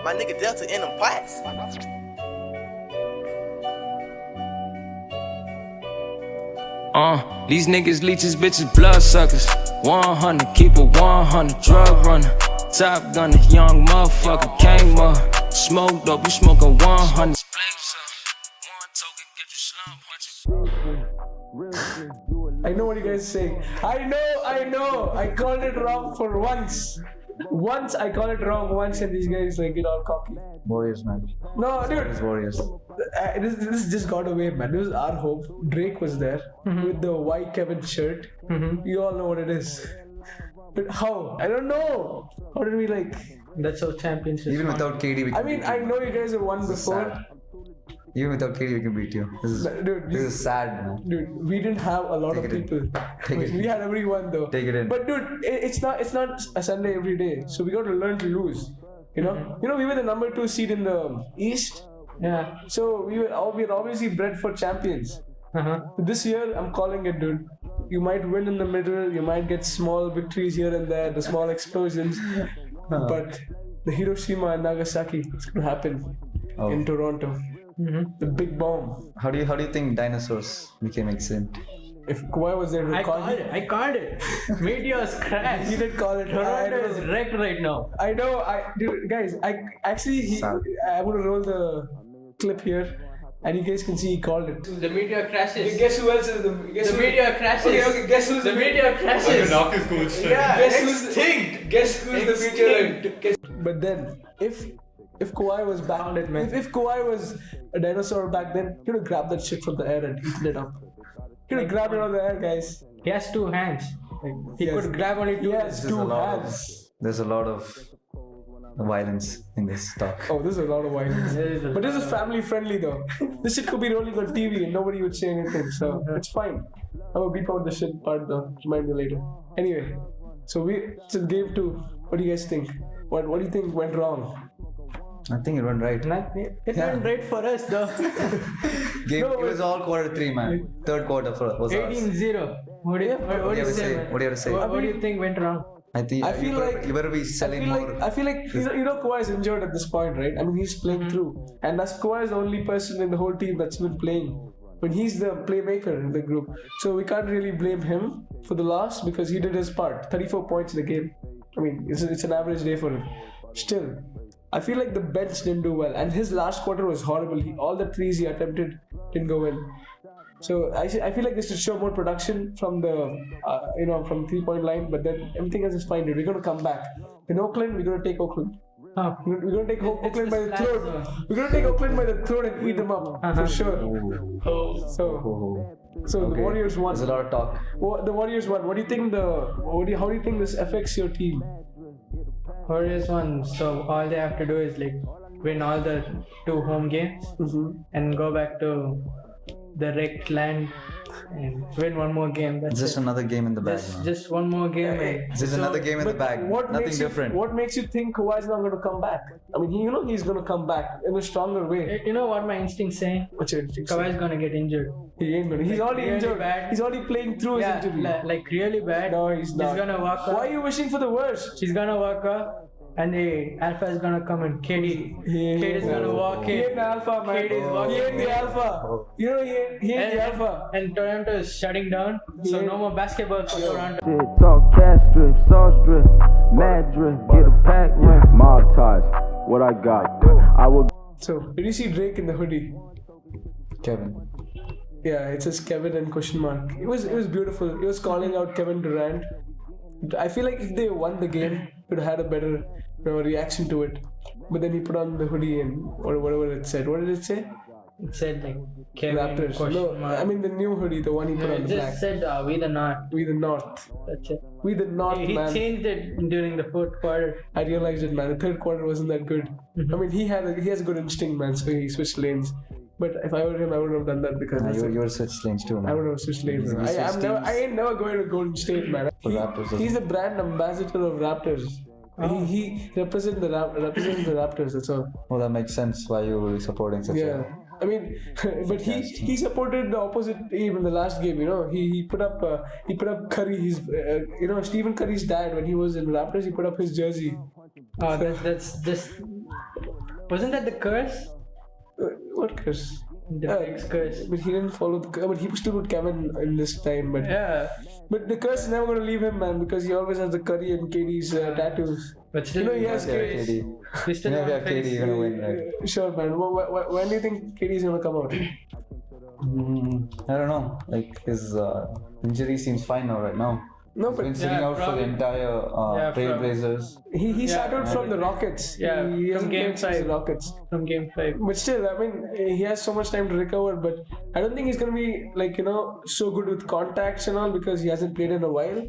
My nigga Delta in them pots. These niggas leeches, bitches, blood suckers. 100, keep a 100, drug runner. Top gunner, young motherfucker, came up. Smoke dope, you smoking 100. I know what you guys say. I know. I called it wrong for once. I called it wrong once, and these guys like get all cocky. Warriors, man. No, dude. It's Warriors. This just got away, man. This was our hope. Drake was there with the white Kevin shirt. You all know what it is. But how? I don't know. How did we like? That's how champions. Even without KD, we can I mean, I know you guys have won before. Even without KD, we can beat you. This is sad, man. Dude, we didn't have a lot of people. We had everyone though. Take it in. But dude, it's not a Sunday every day. So we got to learn to lose. You know, we were the number 2 seed in the East. Yeah. So we were obviously bred for champions. This year, I'm calling it, dude. You might win in the middle. You might get small victories here and there, the small explosions. But the Hiroshima and Nagasaki, it's gonna happen in Toronto. The big bomb. How do you think dinosaurs became extinct? If Kawhi was there, I called it. Meteors crash. He did call it. Toronto is wrecked right now. I know. Dude, guys, I'm gonna roll the clip here, and you guys can see he called it. The meteor crashes. Guess who else is the meteor crashes. Okay, guess who's the meteor crashes. Knock is cool straight. Yeah, Guess who's the meteor? But then, if Kawhi was back, if Kawhi was a dinosaur back then, he would have grabbed that shit from the air and eaten it up. He would have grabbed it out of the air, guys. He has 2 hands. He could grab only 2 hands. There's a lot of violence in this talk. Oh, there's a lot of violence. But this is family friendly though. This shit could be rolling on TV and nobody would say anything, so it's fine. I'm gonna beep out the shit part though. Remind me later. Anyway, so it's in game 2. What do you guys think? What do you think went wrong? I think it went right. It went right for us though. It was all quarter 3, man. Third quarter was 18-0. What do you say? What do you have to say? What do you think went wrong? I feel like you better be selling more. I feel like Kawhi is injured at this point, right? I mean, he's playing through, and Kawhi is the only person in the whole team that's been playing. But he's the playmaker in the group, so we can't really blame him for the loss because he did his part. 34 points in the game. I mean, it's an average day for him. Still, I feel like the bench didn't do well, and his last quarter was horrible. All the threes he attempted didn't go in. So I feel like they should show more production from the from 3-point line, but then everything else is fine. Dude. We're gonna come back in Oakland. We're gonna take Oakland. We're gonna take Oakland by the throat. We're gonna take Oakland by the throat and eat them up for sure. So the Warriors won. There's a lot of talk. The Warriors won. What do you think? How do you think this affects your team? Warriors won. So all they have to do is like win all the 2 home games and go back to the wrecked land and win one more game. That's just another game in the bag. Just one more game. Just another game in the bag. Nothing different. What makes you think Kawhi's not going to come back? I mean, he's going to come back in a stronger way. You know what my instinct's saying? What's your instinct? Kawhi's going to get injured. He ain't going to. He's already injured. Bad. He's already playing through his injury. Like really bad. No, he's not. He's going to walk off. Why are you wishing for the worst? He's going to walk off. And the alpha is gonna come and KD is gonna walk in. He ain't the alpha, man. KD is walking. He ain't the alpha. You know, he ain't the alpha. And Toronto is shutting down. So no more basketball for Toronto. Shit, talk cash strip, sauce drip, mad drip, get a pack, mob ties. What I got, I will. So, did you see Drake in the hoodie? Kevin. Yeah, it says Kevin and question mark. It was beautiful. He was calling out Kevin Durant. I feel like if they won the game, he would have had a better reaction to it. But then he put on the hoodie and or whatever it said. What did it say? It said like Kevin Raptors. No, I mean the new hoodie, the one he put on the black. It just said we the North. We the North. That's it. We the North, He man. changed it during the 4th quarter. I realized it, man. The 3rd quarter wasn't that good. I mean, he has a good instinct, man. So he switched lanes. But if I were him, I wouldn't have done that because You're switch lanes too, man. I would have switched lanes. I ain't never going to Golden State, man. He's the brand ambassador of Raptors. He represents the Raptors. That's all. Well, that makes sense why you were supporting such a... I mean, but he supported the opposite team in the last game. You know, he put up Curry. His Stephen Curry's dad when he was in Raptors. He put up his jersey. Oh, that's just Wasn't that the curse? What curse? The Drake's curse. But he didn't follow the curse. But he still put Kevin in this time. But Yeah. but the curse is never going to leave him, man, because he always has the Curry and KD's tattoos. But still, You know, he has Yeah, KD. KD. he still You know, if you won't have KD, face- you're gonna win, right? Sure, man. When do you think KD is going to come out? I don't know. Like his injury seems fine now, right now. No, He's been but sitting Yeah, out for the probably. entire Yeah, from- Trailblazers. he Yeah, started from the Rockets. Yeah, he from hasn't game played since 5. the Rockets. from game 5. But still, I mean, he has so much time to recover. But I don't think he's going to be like so good with contacts and all because he hasn't played in a while.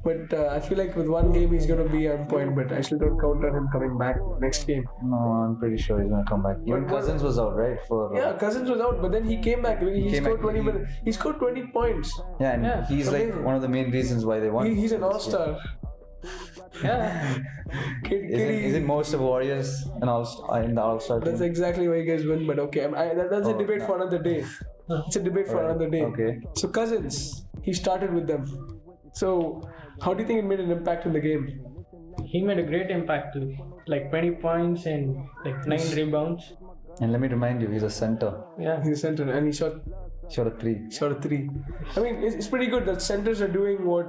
But I feel like with one game he's going to be on point. But I still don't count on him coming back next game. No, I'm pretty sure he's gonna come back. Even But- Cousins was out, right? For Yeah, Cousins was out, but then he came back. He came scored back. 20 minutes. He scored 20 points. yeah, and Yeah, he's like amazing. one of the main reasons why they won. He's an all-star. Yeah. Isn't most of Warriors an in the All-Star team? That's exactly why you guys win. But okay, that's a debate for another day. It's a debate for another day. Okay. So Cousins, he started with them. So how do you think it made an impact in the game? He made a great impact too. Like 20 points and like 9 rebounds. And let me remind you, he's a center. Yeah. He's a center and he shot Shot a 3. a 3. I mean, it's pretty good that centers are doing what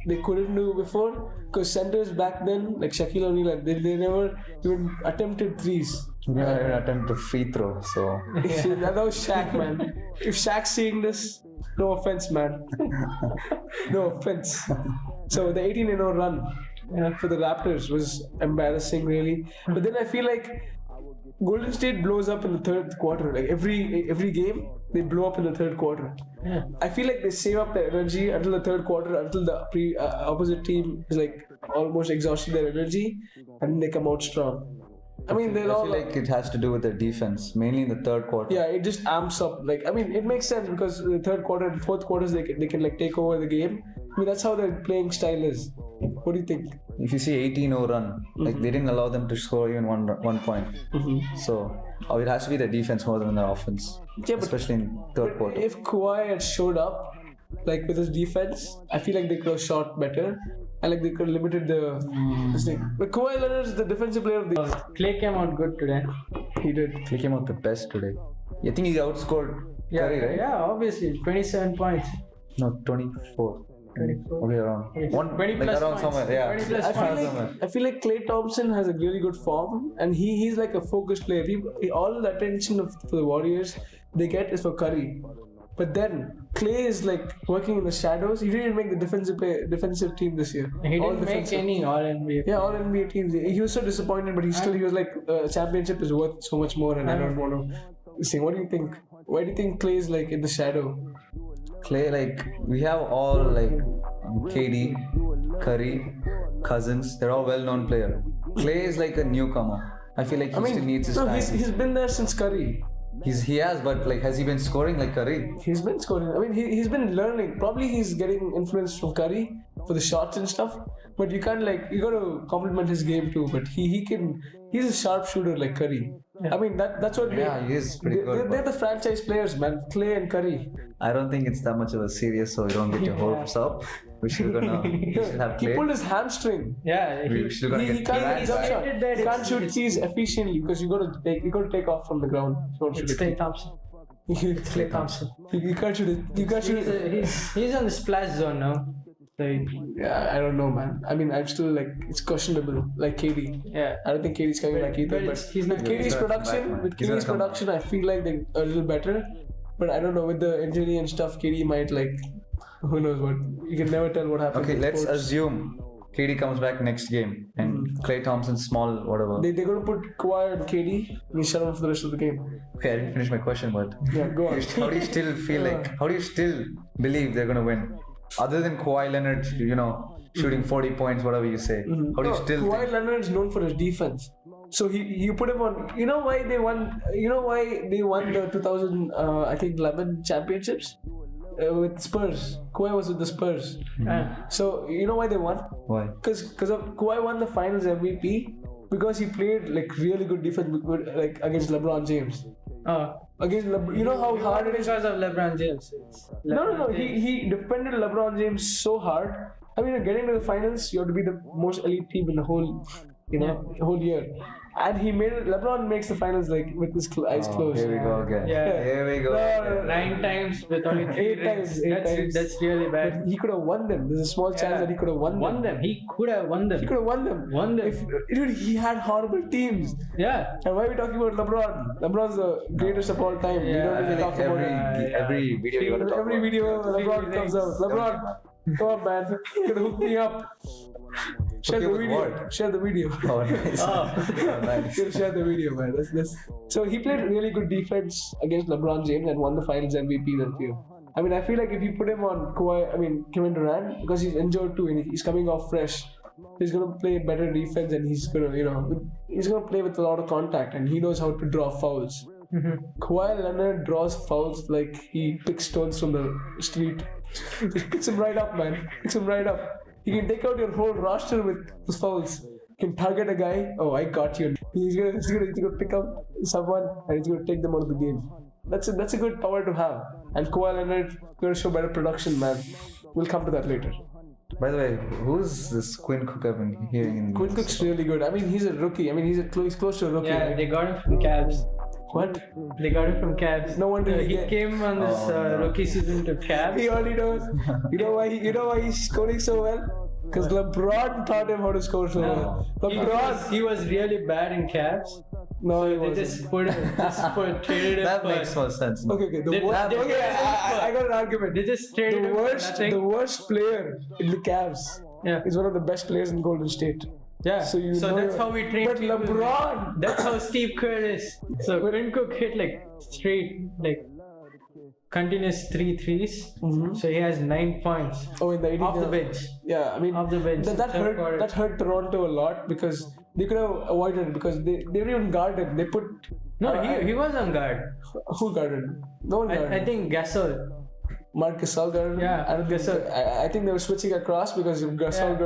they couldn't do before. Because centers back then, like Shaquille O'Neal, they never even attempted threes. He didn't even attempt a free throw, so That was Shaq, man. If Shaq's seeing this, no offense, man. No offense. So the 18-0 run for the Raptors was embarrassing, really. But then I feel like Golden State blows up in the third quarter. Like every game, they blow up in the third quarter. Yeah. I feel like they save up their energy until the third quarter, until the opposite team is like almost exhausted their energy, and then they come out strong. I mean, they're I all feel like it has to do with their defense, mainly in the third quarter. yeah, it just amps up. Like, I mean, it makes sense because the third quarter and fourth quarters they can like take over the game. I mean, that's how their playing style is. What do you think? If you see 18-0 run, like they didn't allow them to score even one point. So it has to be their defense more than their offense, Yeah, but especially in third quarter. if Kawhi had showed up, like with his defense, I feel like they could have shot better. And like they could have limited this thing. But Kawhi Leonard is the defensive player of the Klay came out good today. He did. He came out the best today. I think he outscored Yeah, Curry, right? yeah, obviously. 27 points. No, 24. 24. Okay, around 20 like plus around points. somewhere. Yeah, 20 plus I feel points. like somewhere. I feel like Klay Thompson has a really good form, and he's like a focused player. All the attention for the Warriors they get is for Curry, but then Klay is like working in the shadows. He didn't make the defensive team this year. He All didn't make defensive. any All NBA. Yeah, all NBA teams. He was so disappointed, but he was like, championship is worth so much more, and I don't want to. See, what do you think? Why do you think Klay is like in the shadow? Klay, like we have all like KD, Curry, Cousins. They're all well-known players. Klay is like a newcomer. I feel like he still needs his time. he's been there since Curry. He has, but like, has he been scoring like Curry? He's been scoring. I mean, he's been learning. Probably he's getting influence from Curry for the shots and stuff. But you can't you got to compliment his game too. But he's a sharp shooter like Curry. I mean, that's what. Yeah, he is pretty good. They're the franchise players, man. Klay and Curry. I don't think it's that much of a serious, so we don't get your hopes up. We should have He Klay. pulled his hamstring. Yeah, We should gonna He get can't Klay hit jump back. shot. That He can't it's- shoot threes efficiently because you got to take off from the ground. You don't it's shoot Klay it. Thompson. Klay Klay Thompson. You can't shoot it. You can't shoot it. He's on the splash zone now. Like, Yeah, I don't know, man. I mean, I'm still like it's questionable. Like KD. yeah. I don't think KD's coming back either. but But it's- he's not- with KD's He's gonna come production, back, man. with He's gonna KD's come back. production, I feel like they're a little better. But I don't know with the injury and stuff. KD might like, who knows what? You can never tell what happens. Okay, in let's sports. assume KD comes back next game and Klay Thompson's small, whatever. They're gonna put Kawhi and KD and shut down for the rest of the game. Okay, I didn't finish my question, but Yeah, go on. how do you still feel like? How do you still believe they're gonna win? Other than Kawhi Leonard, shooting 40 points, whatever you say. How do you still Kawhi think? Leonard's known for his defense. So you put him on. You know why they won? You know why they won the 2011 championships with Spurs? Kawhi was with the Spurs. So you know why they won? Why? Because Kawhi won the Finals MVP because he played like really good defense like against LeBron James. Against you know how hard it is. Because of LeBron James. No. He defended LeBron James so hard. I mean, getting to the finals, you have to be the most elite team in the whole whole year. And LeBron makes the finals like with his eyes closed. Here we go again. Yeah. Here we go. No, 9 times with only 3 rings. Eight times. That's really bad. But he could have won them. There's a small chance that he could have won them. He could have won them. He could have won them. Dude, he had horrible teams. Yeah. And why are we talking about LeBron? LeBron's the greatest of all time. We Yeah, don't I even feel talk like about every video you want to talk every about. video LeBron comes out. LeBron, come on, man. You can hook me up. Share the with video. what? Share the video. Oh, nice. Nice. You share the video, man. That's. So he played really good defense against LeBron James and won the Finals MVP that year. I mean, I feel like if you put him on Kevin Durant, because he's injured too and he's coming off fresh, he's gonna play better defense and he's gonna play with a lot of contact and he knows how to draw fouls. Kawhi Leonard draws fouls like he picks stones from the street. Just picks him right up, man. Picks him right up. He can take out your whole roster with his fouls. He can target a guy. Oh, I got you. He's gonna pick up someone and he's gonna take them out of the game. That's a good power to have. And Kawhi Leonard gonna show better production, man. We'll come to that later. By the way, who's this Quinn Cook I've been hearing in Quinn Cook's really good. I mean, he's a rookie. I mean, he's close to a rookie. Yeah, right? they got him from Cavs. What? They got him from Cavs. No wonder he came on this rookie season to Cavs. He already knows. You know why he's scoring so well? Because LeBron taught him how to score so well. LeBron. He was really bad in Cavs. No, he They wasn't. traded him That for. makes more sense. Okay. They- I got an argument. They just traded him for nothing. The worst player in the Cavs Yeah. is one of the best players in Golden State. Yeah. So that's how we train But people. LeBron. That's how Steve Kerr is. So Quinn Cook hit like straight, like continuous 3 threes. So he has 9 points Oh, in the 18th. off the bench. Yeah, I mean, Off the bench. that Third quarter. hurt Toronto a lot because they could have avoided it because they didn't even guard him. They put No, he was on guard. who guarded him? No one guarded I him. think Gasol. Marcus Gasol guarded him. Yeah, I don't think Gasol. I think they were switching across because if Gasol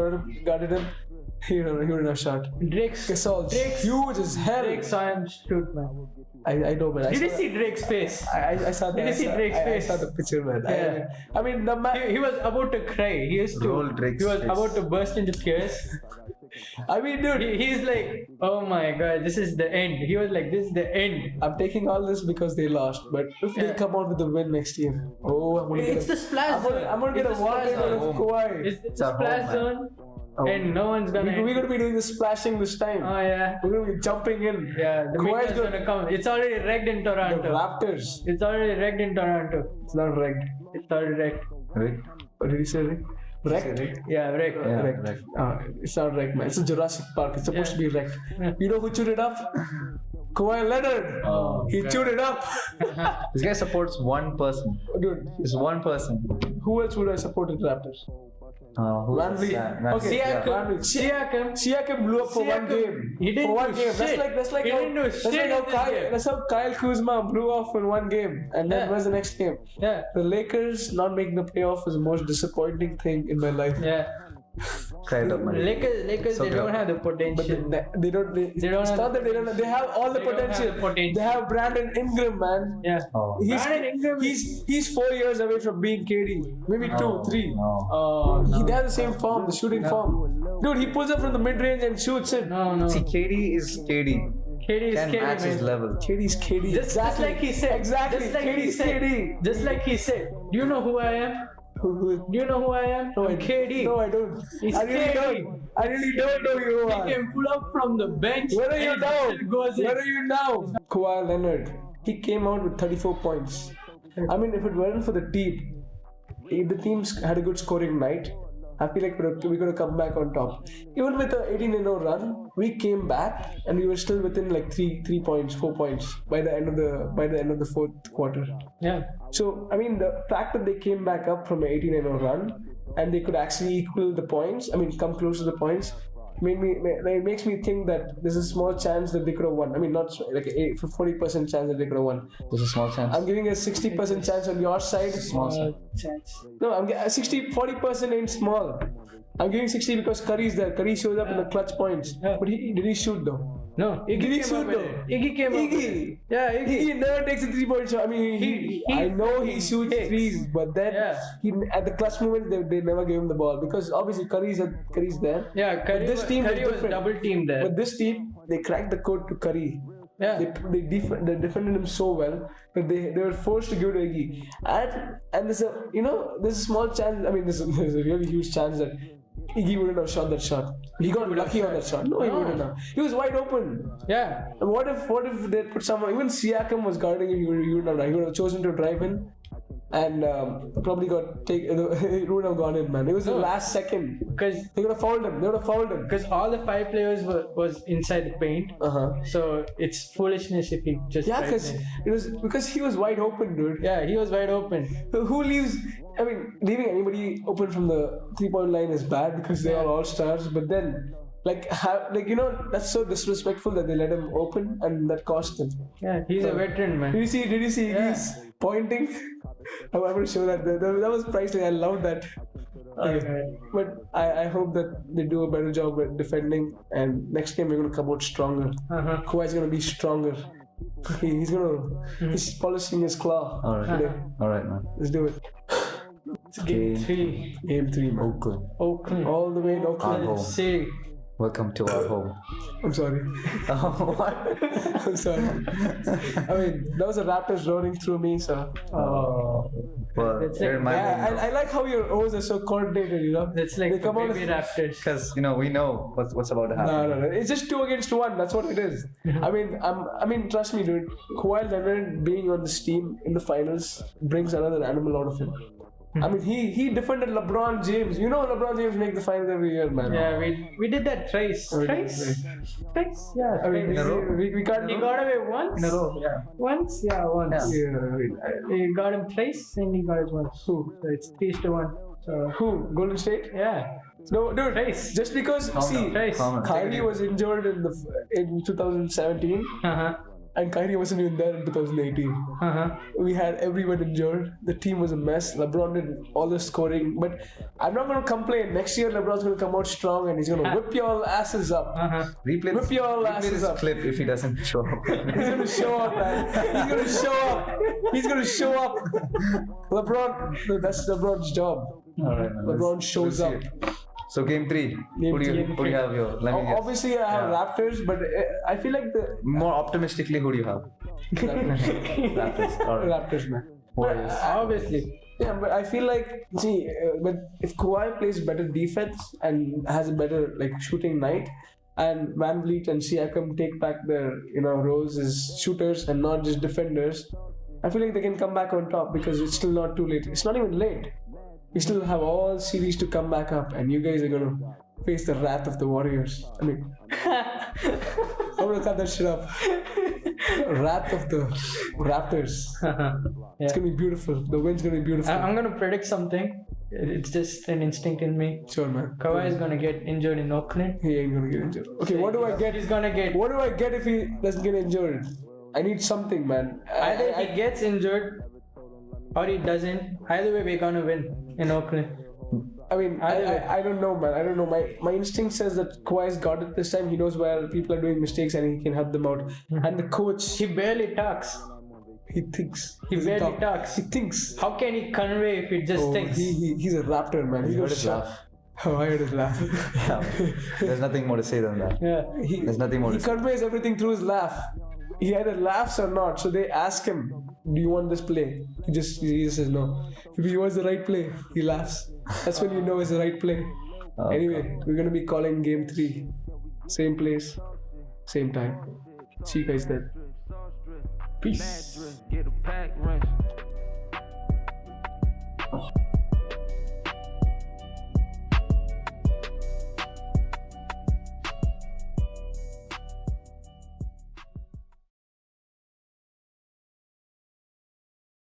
guarded him, he wouldn't have shot. Drake's Gasol's huge as hell. Drake saw him shoot, man. I know, man. Did you see Drake's face? I saw that. Did you see Drake's face? I saw the picture, man. Yeah. I mean, the man. He was about to cry. He was Drake's face. about to burst into tears. I mean, dude. He's like, oh my god, this is the end. He was like, this is the end. I'm taking all this because they lost, but if they come out with a win next year, I'm gonna It's the splash zone. I'm gonna get a It's the walk splash in zone. of Kawhi. It's a splash home, man. zone, and no one's gonna. We're gonna be doing the splashing this time. Oh yeah. We're gonna be jumping in. Yeah, the Kawhi's meteor's gonna come. It's already wrecked in The Toronto. Raptors. It's already wrecked in Toronto. It's not wrecked. It's already wrecked. Right? What did you say? Wrecked? Yeah, wrecked. Yeah, Wrecked. right. It's not wrecked, man. It's a Jurassic Park. It's supposed to be wrecked. You know who chewed it up? Kawhi Leonard. Oh, He chewed it up. This guy supports one person. Dude, Just one person. who else would I support in Raptors? Who's Van Vliet. Van Okay, Vliet, Van yeah. Vliet. Siakam. Siakam blew up for one Siakam, game. he didn't for one do game. shit. That's like He how didn't do that's shit like how in this game. that's how Kyle Kuzma blew off in one game, and then Yeah. where's the next game? Yeah. The Lakers not making the playoff is the most disappointing thing in my life. Yeah. Kind of money. Lakers, So they good. don't have the potential. But they don't. They don't It's have- not that they don't. They have all the they don't have potential. the potential. They have Brandon Ingram, man. Yeah. Oh. Brandon Ingram is- He's 4 years away from being KD. Maybe No, 2, 3. No. Oh no. They have the same form, the shooting form. Dude, he pulls up from the mid range and shoots it. No. See, KD is KD. KD is Can KD, match his man. level. KD's KD. Just like he said. Exactly. Just like he KD's said. KD. Just like he said. Do you know who I am? Do you know who I am? No, I'm KD. No, I don't. He's I really KD. don't. I really don't know who you He are. can pull up from the bench. Where are you and now? still goes in. Where are you now? Kawhi Leonard. He came out with 34 points. I mean, if it weren't for the team, if the teams had a good scoring night, I feel like we could have come back on top. Even with the 18-0 run, we came back and we were still within like 3 points, 4 points by the end of the fourth quarter. Yeah. So I mean, the fact that they came back up from an 18-0 run and they could actually equal the points, I mean, come close to the points, it makes me think that there's a small chance that they could have won. I mean, not like a 40% chance that they could have won. There's a small chance. I'm giving a 60% chance on your side. Small chance. Chance. No, I'm 40% ain't small. I'm giving 60 because Curry's there. Curry shows up in the clutch points. Yeah. But did he shoot though? No, Did he Iggy came shoot up with though? it. Iggy came up with it. Iggy. Yeah, Iggy. He never takes a 3-point shot. I mean, He I know he shoots takes. threes, but then he at the clutch moment they never gave him the ball because obviously Curry's there. Yeah, Curry, This team Curry was was different. double teamed there. But this team, they cracked the code to Curry. Yeah. They defended him so well that they were forced to give to Iggy. And there's a small chance. I mean, there's a really huge chance that Iggy wouldn't have shot that shot. He got lucky on that shot. No, he wouldn't have. He was wide open. Yeah. And what if they put someone? Even Siakam was guarding him. He wouldn't have. He would have chosen to drive in. And probably it would have gone in, man. It was the last second. Because They would have fouled him. Because all the 5 players was inside the paint. So it's foolishness if he just Yeah, drives because in. he was wide open, dude. Yeah, he was wide open. So who leaves? I mean, leaving anybody open from the 3-point line is bad because they are all stars. But then, that's so disrespectful that they let him open and that cost them. Yeah, he's a veteran, man. Did you see Yeah. he's pointing? I'm going to show that. That was priceless. I love that. But I hope that they do a better job at defending. And next game we're going to come out stronger. Kawhi's going to be stronger. He's polishing his claw. All right, man. Let's do it. Game 3. Game 3, man. Oakland. All the way in Oakland. Home. See. Welcome to our home. I'm sorry. What? I'm sorry. I mean, that was a Raptors rolling through me, so. Well, That's they're like- my I like how your O's are so coordinated, That's like They come out baby of- Raptors. because we know what's about to happen. No. It's just 2 against 1. That's what it is. I mean, trust me, dude. Kawhi Leonard being on this team in the finals brings another animal out of him. I mean, he defended LeBron James. You know, LeBron James make the finals every year, man. Yeah, we did that twice. Twice? Yeah. I mean, In a row? we can't. He got away once. In a row, yeah. Once? Yeah, once. Yeah, I mean, He got him twice and he got it once. Who? So it's 3-1. So Who? Golden State? yeah. No, dude. Twice. Just because Twice. Kyrie was injured in 2017, and Kyrie wasn't even there in 2018. We had everyone injured. The team was a mess. LeBron did all the scoring, but I'm not gonna complain. Next year, LeBron's gonna come out strong and he's gonna whip your asses up. Replay Whip your asses this up. clip if he doesn't show up. He's gonna show up, man. He's gonna show up. LeBron, that's LeBron's job. All right, man. LeBron shows we'll up. see it. So game 3. Who do you have your? Let me guess. Obviously, I have Raptors, but I feel like the More optimistically, who do you have? Raptors. All right. Raptors, man. Warriors. Obviously. Yeah, but I feel like, but if Kawhi plays better defense and has a better shooting night, and Van Vliet and Siakam take back their roles as shooters and not just defenders, I feel like they can come back on top because it's still not too late. It's not even late. We still have all series to come back up, and you guys are gonna face the wrath of the Warriors. I mean, I'm gonna cut that shit up. Wrath of the Raptors. It's gonna be beautiful. The win's gonna be beautiful. I'm gonna predict something. It's just an instinct in me. Sure, man. Kawhi is gonna get injured in Oakland. He ain't gonna get injured. Okay, what do I get? He's gonna get. What do I get if he doesn't get injured? I need something, man. Either he gets injured or he doesn't. Either way, we're gonna win in Oakland. I mean, I don't know, man. I don't know. My instinct says that Kawhi's got it this time. He knows where people are doing mistakes and he can help them out. And the coach, He barely talks. he thinks. He doesn't barely talk. talks. He thinks. How can he convey if it just thinks? He's a raptor, man. He's heard gonna his shut. laugh. Oh, I heard his laugh. There's nothing more to say than that. Yeah. There's nothing more He to say. conveys everything through his laugh. He either laughs or not. So they ask him, "Do you want this play?" He just says no. If he wants the right play, he laughs. That's when you know it's the right play. Anyway, we're gonna be calling game 3. Same place, same time. See you guys then. Peace.